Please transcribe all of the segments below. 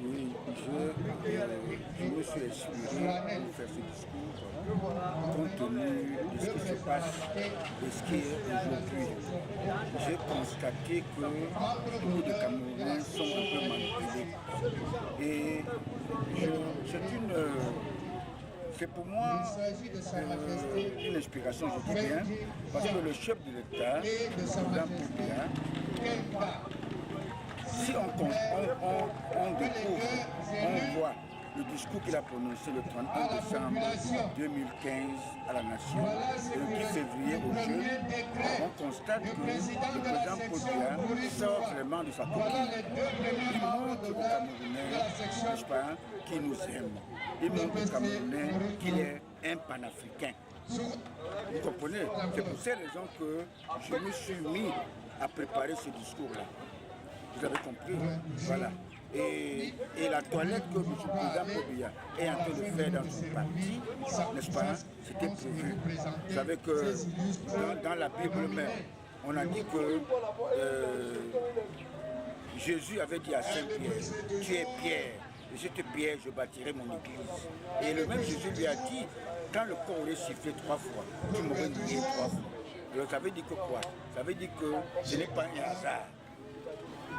Oui, je me suis inspiré pour faire ce discours compte tenu de ce qui se passe et ce qui est aujourd'hui. J'ai constaté que beaucoup de Camerounais sont un peu manipulés. Et c'est pour moi une inspiration, je dis bien, parce que le chef de l'État, le président Poupia, si on découvre, on voit le discours qu'il a prononcé le 31 décembre 2015 à la Nation et le 10 février au jeu, on constate que le président Poupia sort vraiment de sa coquille. Il montre aux Camerounais, n'est-ce pas, qu'il nous aime. Il montre aux Camerounais qu'il est un panafricain. Vous comprenez? C'est pour ces raisons que je me suis mis à préparer ce discours-là. Vous avez compris? Voilà. Et la toilette que M. le président Poupia est en train de faire dans son parti, n'est-ce pas, c'était prévu. Vous savez que dans la Bible même, on a dit que Jésus avait dit à Saint-Pierre, tu es Pierre, et cette pierre, je bâtirai mon église. Et le même Jésus lui a dit, quand le corps aurait sifflé 3 fois, tu m'aurais nié 3 fois. Alors ça veut dire que quoi? Ça veut dire que ce n'est pas un hasard.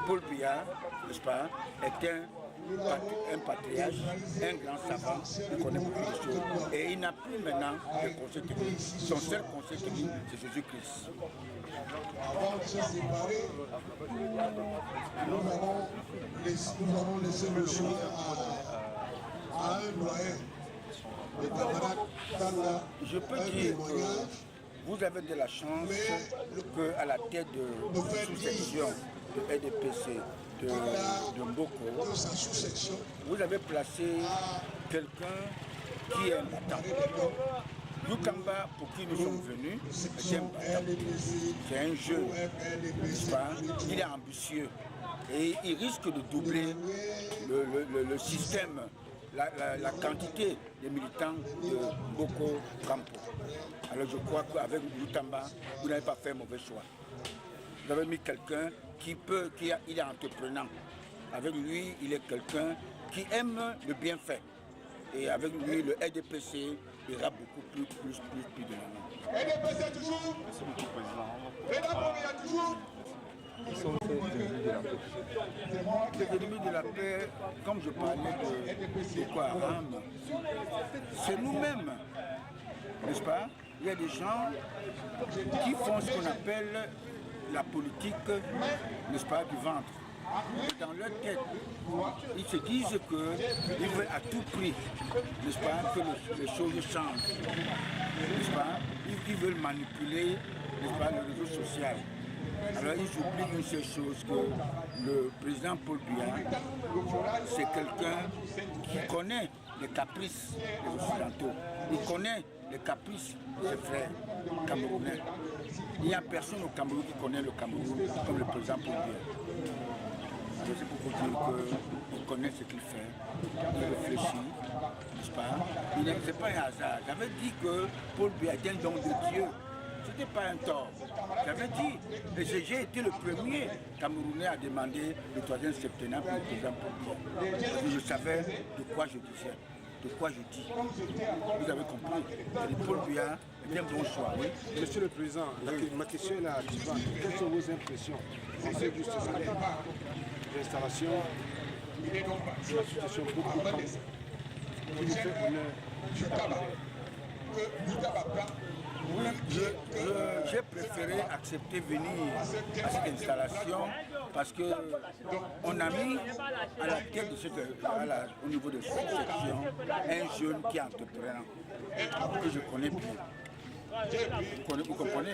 Paul Biya, n'est-ce pas, est un patriarche, un grand savant, il connaît beaucoup de choses. Et il n'a plus maintenant de conseil technique. Son seul conseil technique, c'est Jésus-Christ. Avant de se séparer, nous avons laissé le choix à un doyen, le camarade Tanda. Je peux dire que vous avez de la chance qu'à la tête de sous-section de EDPC de Mboko, vous avez placé quelqu'un qui est un battant. Lukamba, pour qui nous sommes venus, c'est un battant. C'est un jeune, n'est-ce pas? Il est ambitieux et il risque de doubler le système, la quantité de militants de Mboko Campo. Alors je crois qu'avec Lukamba, vous n'avez pas fait un mauvais choix. Vous avez mis quelqu'un il est entreprenant. Avec lui, il est quelqu'un qui aime le bienfait. Et avec lui, le EDPC ira beaucoup plus de l'année. EDPC toujours. Merci beaucoup, Président. Président, il y a toujours. Qui sont les ennemis de la paix? Les ennemis de la paix, comme je parlais de Boko Haram, c'est nous-mêmes, n'est-ce pas? Il y a des gens qui font ce qu'on appelle la politique, n'est-ce pas, du ventre. Dans leur tête, ils se disent qu'ils veulent à tout prix, n'est-ce pas, que les choses changent, n'est-ce pas. Ils veulent manipuler, n'est-ce pas, le réseau social. Alors ils oublient une seule chose, que le président Paul Biya, c'est quelqu'un qui connaît les caprices des Occidentaux. Il connaît les caprices de ses frères camerounais. Il n'y a personne au Cameroun qui connaît le Cameroun comme le président Paul Biya. c'est pour vous dire qu'il connaît ce qu'il fait, il réfléchit, n'est-ce pas? C'est pas un hasard. J'avais dit que Paul Biya était un don de Dieu. Ce n'était pas un tort. J'avais dit, et j'ai été le premier Camerounais à demander le 3e septennat pour le président Paul Biya. Je savais de quoi je disais, de quoi je dis. Vous avez compris. Et Paul Biya est un bon choix. Oui. Monsieur le Président, ma question est la suivante. Quelles sont vos impressions en ce juste l'installation de la situation beaucoup qui lui fait honneur? Oui, j'ai préféré accepter venir à cette installation parce qu'on a mis à la tête de au niveau de cette section un jeune qui est entrepreneur, que je connais bien. Vous comprenez?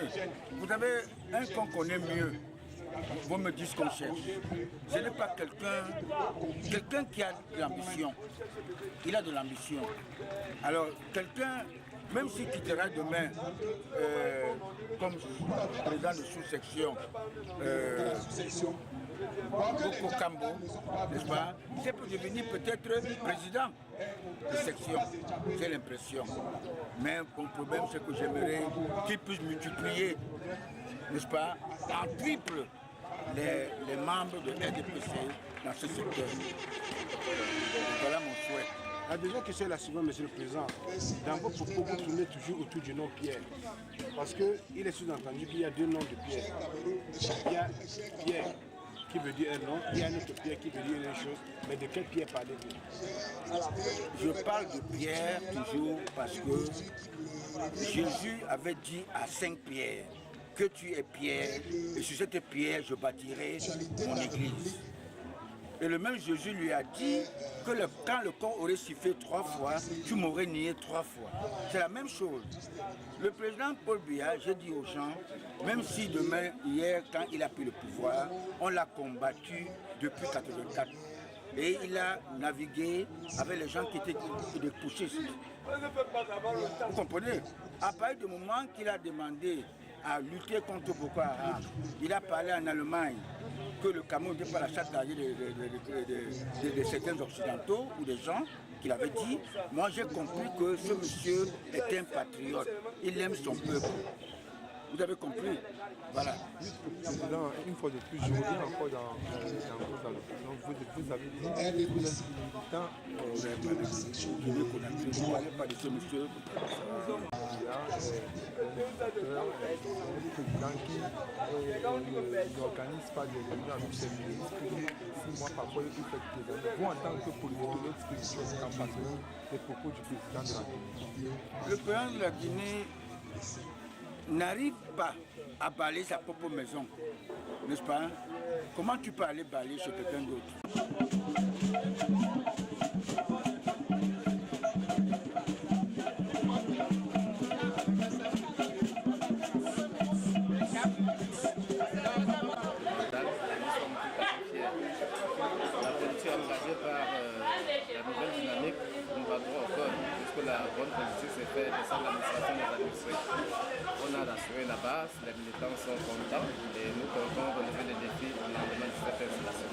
Vous avez un qu'on connaît mieux. Vous me dites ce qu'on cherche. Ce n'est pas quelqu'un qui a de l'ambition. Il a de l'ambition. Alors, quelqu'un, même s'il quittera demain comme président de sous-section au Cambo, n'est-ce pas? Il peut devenir peut-être président de section, j'ai l'impression. Mais mon problème, c'est que j'aimerais qu'il puisse multiplier, n'est-ce pas, en triple les membres de RDPC dans ce secteur. Voilà mon souhait. La deuxième question est la suivante, Monsieur le Président. Dans vos propos, vous tournez toujours autour du nom Pierre. Parce qu'il est sous-entendu qu'il y a deux noms de Pierre. Il y a Pierre qui veut dire un nom, il y a un autre Pierre qui veut dire une chose. Mais de quel Pierre parlez-vous? Je parle de Pierre toujours parce que Jésus avait dit à Saint Pierre que tu es Pierre et sur cette pierre je bâtirai mon église. Et le même Jésus lui a dit que quand le corps aurait sifflé 3 fois, tu m'aurais nié 3 fois. C'est la même chose. Le président Paul Biya, j'ai dit aux gens, même si demain, hier, quand il a pris le pouvoir, on l'a combattu depuis 1984. Et il a navigué avec les gens qui étaient des pushistes. Vous comprenez? À partir du moment qu'il a demandé à lutter contre Boko Haram, il a parlé en Allemagne que le Cameroun n'était pas la chasse gardée de certains occidentaux ou des gens qu'il avait dit. Moi j'ai compris que ce monsieur est un patriote, il aime son peuple. Vous avez compris? Voilà. Président, une fois de plus, je reviens encore dans le président. Vous avez dit que vous êtes militant. Vous n'avez pas de je ne parlais pas de ce monsieur. Il y a un président qui n'organise pas des réunions avec ses ministres. 6 mois parfois, il fait des années. Vous, en tant que politique, qu'en pensez-vous des propos du président de la Guinée? Le président de la Guinée n'arrive pas à balayer sa propre maison, n'est-ce pas? Comment tu peux aller balayer chez quelqu'un d'autre? La bonne politique, c'est faire descendre l'administration des administrés. On a rassuré la base, les militants sont contents et nous comptons relever les défis au lendemain de cette installation.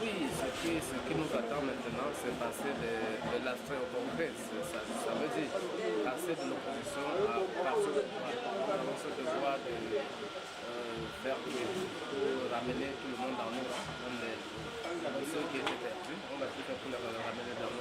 Oui, ce qui nous attend maintenant, c'est passer de l'abstrait au concret. Ça veut dire passer de l'opposition à passer au pouvoir. Nous avons ce devoir de faire pour ramener tout le monde dans nos rangs, même ceux qui étaient perdus, on va tout faire pour les ramener dans nos